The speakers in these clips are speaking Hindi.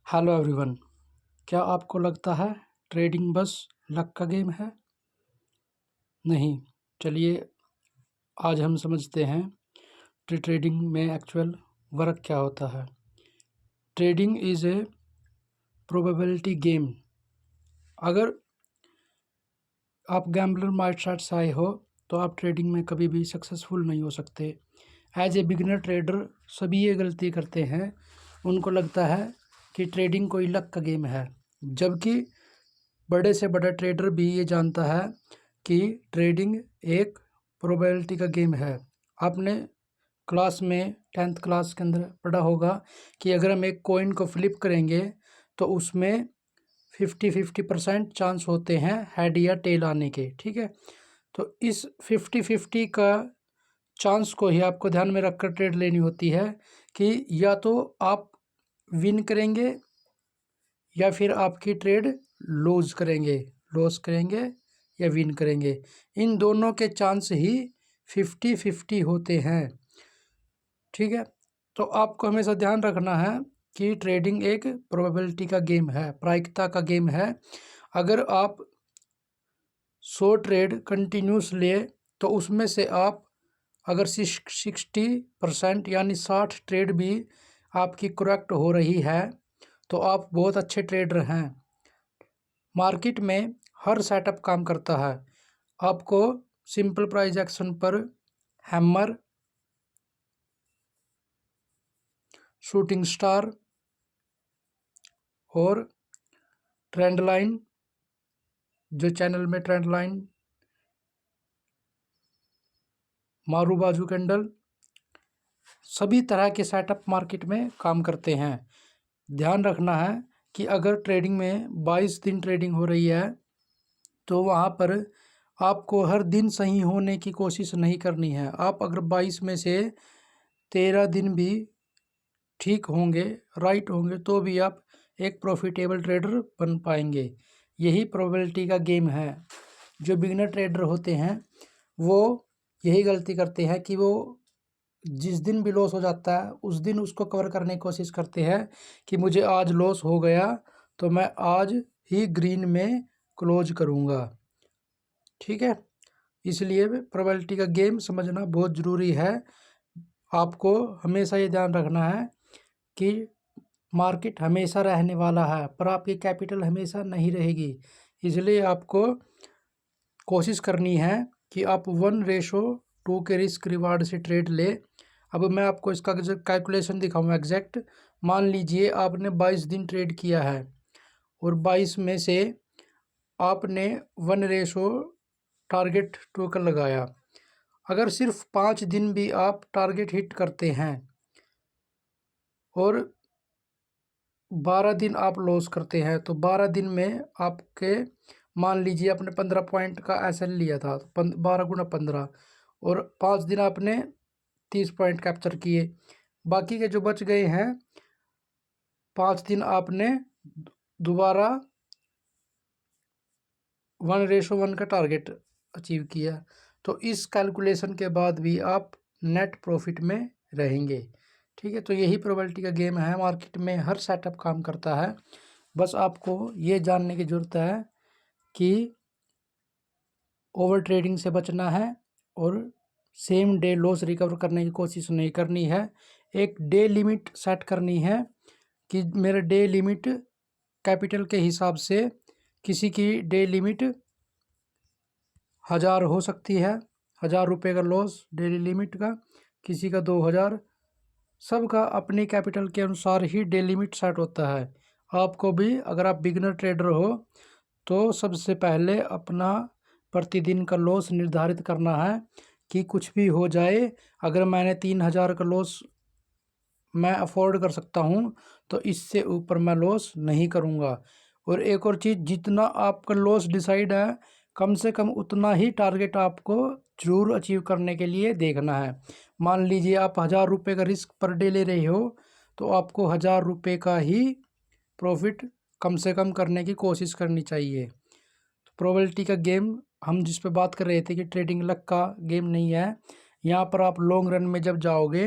Hello everyone. क्या आपको लगता है ट्रेडिंग बस लक का गेम है? नहीं। चलिए आज हम समझते हैं ट्रेडिंग में एक्चुअल वर्क क्या होता है। Trading is a probability game. अगर आप गैम्बलर माइंडसेट से आए हो तो आप ट्रेडिंग में कभी भी सक्सेसफुल नहीं हो सकते। एज ए बिगिनर ट्रेडर सभी ये गलती करते हैं, उनको लगता है कि ट्रेडिंग कोई लक का गेम है, जबकि बड़े से बड़ा ट्रेडर भी ये जानता है कि ट्रेडिंग एक प्रोबेबिलिटी का गेम है। आपने क्लास में 10th क्लास के अंदर पढ़ा होगा कि अगर हम एक कॉइन को फ्लिप करेंगे तो उसमें 50-50% चांस होते हैं हेड या टेल आने के। ठीक है, तो इस 50-50 का चांस को ही आपको ध्यान में रखकर ट्रेड लेनी होती है कि या तो आप विन करेंगे या फिर आपकी ट्रेड लॉस करेंगे या विन करेंगे। इन दोनों के चांस ही 50-50 होते हैं। ठीक है, तो आपको हमेशा ध्यान रखना है कि ट्रेडिंग एक प्रोबेबिलिटी का गेम है, प्रायिकता का गेम है। अगर आप 100 ट्रेड कंटिन्यूस लिए तो उसमें से आप अगर 60% यानी 60 ट्रेड भी आपकी करेक्ट हो रही है तो आप बहुत अच्छे ट्रेडर हैं। मार्केट में हर सेटअप काम करता है। आपको सिंपल प्राइस एक्शन पर हैमर, शूटिंग स्टार और ट्रेंड लाइन, जो चैनल में ट्रेंड लाइन, मारू बाजू कैंडल, सभी तरह के सेटअप मार्केट में काम करते हैं। ध्यान रखना है कि अगर ट्रेडिंग में 22 दिन ट्रेडिंग हो रही है तो वहाँ पर आपको हर दिन सही होने की कोशिश नहीं करनी है। आप अगर 22 में से 13 दिन भी ठीक होंगे, राइट होंगे, तो भी आप एक प्रॉफिटेबल ट्रेडर बन पाएंगे। यही प्रोबेबिलिटी का गेम है। जो बिगिनर ट्रेडर होते हैं वो यही गलती करते हैं कि वो जिस दिन भी लॉस हो जाता है उस दिन उसको कवर करने की कोशिश करते हैं कि मुझे आज लॉस हो गया तो मैं आज ही ग्रीन में क्लोज करूँगा। ठीक है, इसलिए प्रोबेबिलिटी का गेम समझना बहुत ज़रूरी है। आपको हमेशा ये ध्यान रखना है कि मार्केट हमेशा रहने वाला है पर आपकी कैपिटल हमेशा नहीं रहेगी। इसलिए आपको कोशिश करनी है कि आप 1:2 के रिस्क रिवार्ड से ट्रेड ले। अब मैं आपको इसका कैलकुलेशन दिखाऊंगा एग्जैक्ट। मान लीजिए आपने 22 दिन ट्रेड किया है और 22 में से आपने 1 टारगेट टोकन लगाया। अगर सिर्फ 5 दिन भी आप टारगेट हिट करते हैं और 12 दिन आप लॉस करते हैं तो 12 दिन में आपके, मान लीजिए आपने 15 पॉइंट का एसएल लिया था तो 12 गुना 15 और 5 दिन आपने 30 पॉइंट कैप्चर किए। बाकी के जो बच गए हैं 5 दिन आपने दोबारा 1:1 का टारगेट अचीव किया। तो इस कैलकुलेशन के बाद भी आप नेट प्रॉफिट में रहेंगे। ठीक है, तो यही प्रोबेबिलिटी का गेम है। मार्केट में हर सेटअप काम करता है। बस आपको ये जानने की ज़रूरत है कि ओवर ट्रेडिंग से बचना है और सेम डे लॉस रिकवर करने की कोशिश नहीं करनी है। एक डे लिमिट सेट करनी है कि मेरा डे लिमिट कैपिटल के हिसाब से, किसी की डे लिमिट 1000 हो सकती है, 1000 रुपये का लॉस डेली लिमिट का, किसी का 2000, सबका अपनी कैपिटल के अनुसार ही डे लिमिट सेट होता है। आपको भी अगर आप बिगिनर ट्रेडर हो तो सबसे पहले अपना प्रतिदिन का लॉस निर्धारित करना है कि कुछ भी हो जाए, अगर मैंने 3000 का लॉस मैं अफोर्ड कर सकता हूँ तो इससे ऊपर मैं लॉस नहीं करूँगा। और एक और चीज़, जितना आपका लॉस डिसाइड है कम से कम उतना ही टारगेट आपको ज़रूर अचीव करने के लिए देखना है। मान लीजिए आप 1000 रुपये का रिस्क पर डे ले रहे हो तो आपको 1000 रुपये का ही प्रॉफिट कम से कम करने की कोशिश करनी चाहिए। तो प्रोबेबिलिटी का गेम हम जिस पे बात कर रहे थे कि ट्रेडिंग लक का गेम नहीं है। यहाँ पर आप लॉन्ग रन में जब जाओगे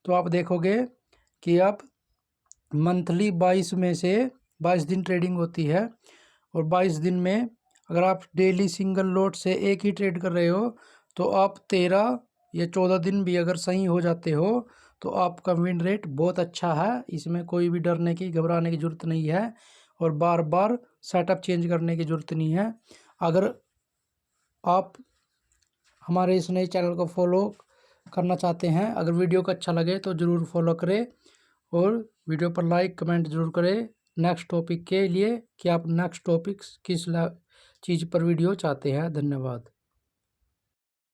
तो आप देखोगे कि आप मंथली 22 में से 22 दिन ट्रेडिंग होती है, और 22 दिन में अगर आप डेली सिंगल लॉट से एक ही ट्रेड कर रहे हो तो आप 13 या 14 दिन भी अगर सही हो जाते हो तो आपका विन रेट बहुत अच्छा है। इसमें कोई भी डरने की, घबराने की ज़रूरत नहीं है, और बार बार सेटअप चेंज करने की ज़रूरत नहीं है। अगर आप हमारे इस नए चैनल को फॉलो करना चाहते हैं, अगर वीडियो को अच्छा लगे तो ज़रूर फॉलो करें, और वीडियो पर लाइक कमेंट ज़रूर करें नेक्स्ट टॉपिक के लिए कि आप नेक्स्ट टॉपिक्स किस चीज़ पर वीडियो चाहते हैं। धन्यवाद।